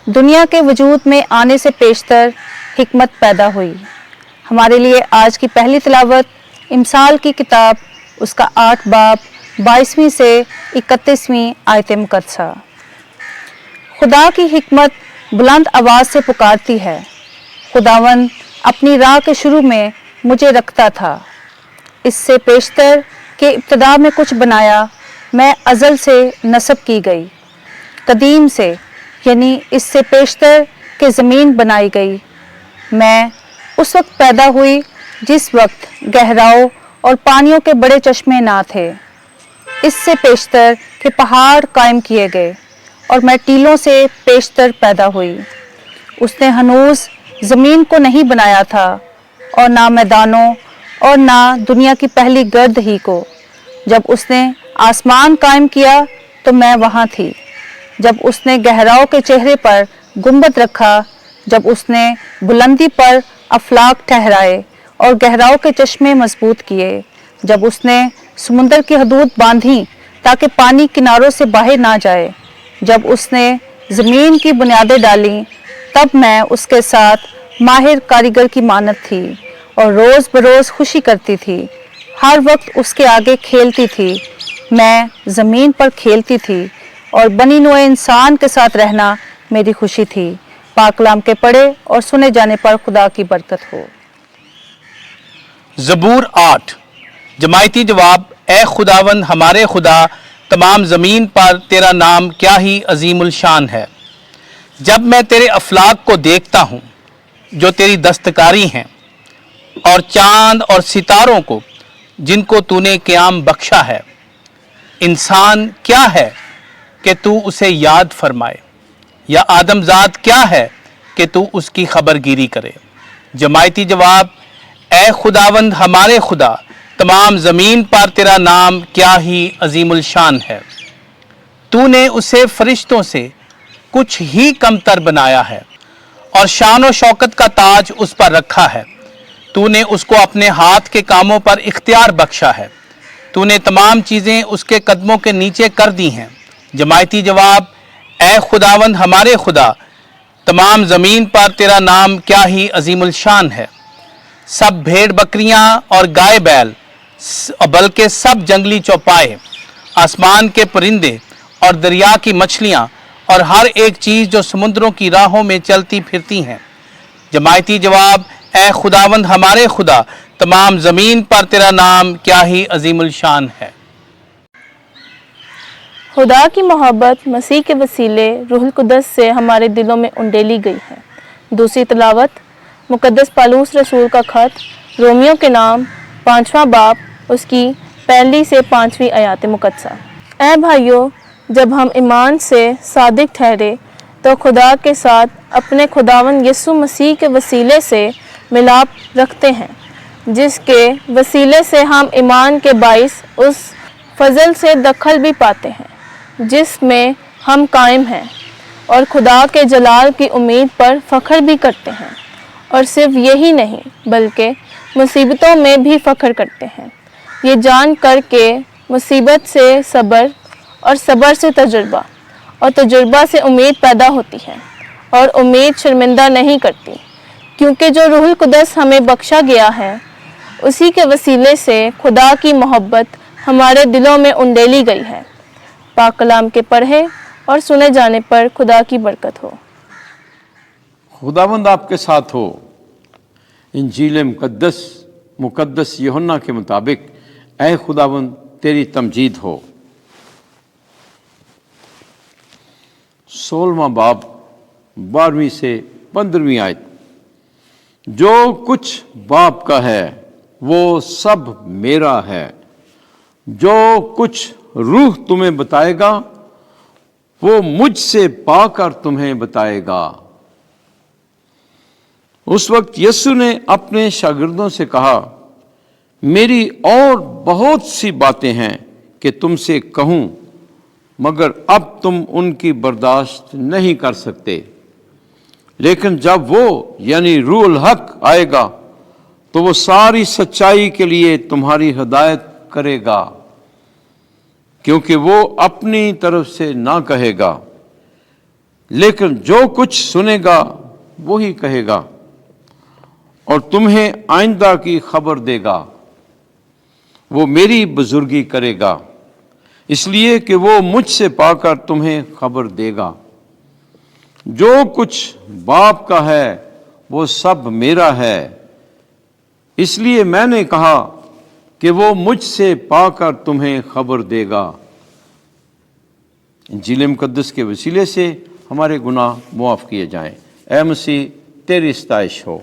दुनिया के वजूद में आने से पेशतर हिकमत पैदा हुई। हमारे लिए आज की पहली तिलावत इमसाल की किताब उसका 8 बाब 22वीं से 31वीं आयत मुकद्दसा। खुदा की हिकमत बुलंद आवाज़ से पुकारती है, खुदावंद अपनी राह के शुरू में मुझे रखता था। इससे पेशतर के इब्तिदा में कुछ बनाया, मैं अज़ल से नस्ब की गई। कदीम से यानी इससे पेशतर के ज़मीन बनाई गई। मैं उस वक्त पैदा हुई जिस वक्त गहराओं और पानियों के बड़े चश्मे ना थे। इससे पेशतर के पहाड़ कायम किए गए और मैं टीलों से पेशतर पैदा हुई। उसने हनूज ज़मीन को नहीं बनाया था और ना मैदानों और ना दुनिया की पहली गर्द ही को। जब उसने आसमान कायम किया तो मैं वहाँ थी। जब उसने गहराओं के चेहरे पर गुंबद रखा, जब उसने बुलंदी पर अफलाक ठहराए और गहराओं के चश्मे मजबूत किए, जब उसने समुंदर की हदूद बांधी ताकि पानी किनारों से बाहर ना जाए, जब उसने ज़मीन की बुनियादें डाली, तब मैं उसके साथ माहिर कारीगर की मानद थी और रोज़ बरोज़ खुशी करती थी। हर वक्त उसके आगे खेलती थी। मैं ज़मीन पर खेलती थी और बनी नोए इंसान के साथ रहना मेरी खुशी थी। पाक कलाम के पढ़े और सुने जाने पर खुदा की बरकत हो। ज़बूर 8। जमायती जवाब, ए खुदावंद हमारे खुदा, तमाम ज़मीन पर तेरा नाम क्या ही अजीमुल शान है। जब मैं तेरे अफलाक को देखता हूँ जो तेरी दस्तकारी हैं, और चांद और सितारों को जिनको तूने क़याम बख्शा है। इंसान क्या है कि तू उसे याद फरमाए, या आदमजात क्या है कि तू उसकी खबरगिरी करे। जमायती जवाब, ए खुदावंद हमारे खुदा, तमाम ज़मीन पर तेरा नाम क्या ही अजीमुल शान है। तूने उसे फरिश्तों से कुछ ही कमतर बनाया है और शान और शौकत का ताज उस पर रखा है। तूने उसको अपने हाथ के कामों पर इख्तियार बख्शा है। तूने तमाम चीज़ें उसके कदमों के नीचे कर दी हैं। जमायती जवाब, ए खुदावंद हमारे खुदा, तमाम ज़मीन पर तेरा नाम क्या ही अजीमुल शान है। सब भेड़ बकरियां और गाय बैल, बल्कि सब जंगली चौपाए, आसमान के परिंदे और दरिया की मछलियां और हर एक चीज़ जो समुद्रों की राहों में चलती फिरती हैं। जमायती जवाब, ए खुदावंद हमारे खुदा, तमाम ज़मीन पर तेरा नाम क्या ही अजीमुल शान है। खुदा की मोहब्बत मसीह के वसीले रूहुल कुद्दस से हमारे दिलों में उंडेली गई है। दूसरी तिलावत मुकद्दस पालूस रसूल का खत रोमियो के नाम 5वां बाब उसकी 1 से 5वीं आयत मुकद्दसा। ऐ भाइयों, जब हम ईमान से सादिक ठहरे तो खुदा के साथ अपने खुदावंद यीशु मसीह के वसीले से मिलाप रखते हैं, जिसके वसीले से हम ईमान के बाइस उस फजल से दखल भी पाते हैं जिसमें हम कायम हैं, और खुदा के जलाल की उम्मीद पर फ़ख्र भी करते हैं। और सिर्फ यही नहीं बल्कि मुसीबतों में भी फ़ख्र करते हैं, ये जान कर के मुसीबत से सब्र और सब्र से तजुर्बा और तजुर्बा से उम्मीद पैदा होती है, और उम्मीद शर्मिंदा नहीं करती, क्योंकि जो रूहुल कुद्दस हमें बख्शा गया है उसी के वसीले से खुदा की मोहब्बत हमारे दिलों में उंडेली गई है। पाक कलाम के पढ़े और सुने जाने पर खुदा की बरकत हो। खुदावंद आपके साथ हो। इंजील मुकद्दस यूहन्ना के मुताबिक, ऐ खुदावंद तेरी तमजीद हो। 16वां बाब 12वीं से 15वीं आयत। जो कुछ बाप का है वो सब मेरा है। जो कुछ रूह तुम्हें बताएगा वो मुझसे पाकर तुम्हें बताएगा। उस वक्त यीशु ने अपने शागिर्दों से कहा, मेरी और बहुत सी बातें हैं कि तुमसे कहूं, मगर अब तुम उनकी बर्दाश्त नहीं कर सकते। लेकिन जब वो यानी रूहुल हक आएगा तो वो सारी सच्चाई के लिए तुम्हारी हिदायत करेगा, क्योंकि वो अपनी तरफ से ना कहेगा लेकिन जो कुछ सुनेगा वही कहेगा और तुम्हें आइंदा की खबर देगा। वो मेरी बुजुर्गी करेगा इसलिए कि वो मुझसे पाकर तुम्हें खबर देगा। जो कुछ बाप का है वो सब मेरा है, इसलिए मैंने कहा कि वो मुझसे पाकर तुम्हें खबर देगा। इंजील मुक़द्दस के वसीले से हमारे गुनाह मुआफ़ किए जाएं। ऐ मसीह तेरी सताइश हो।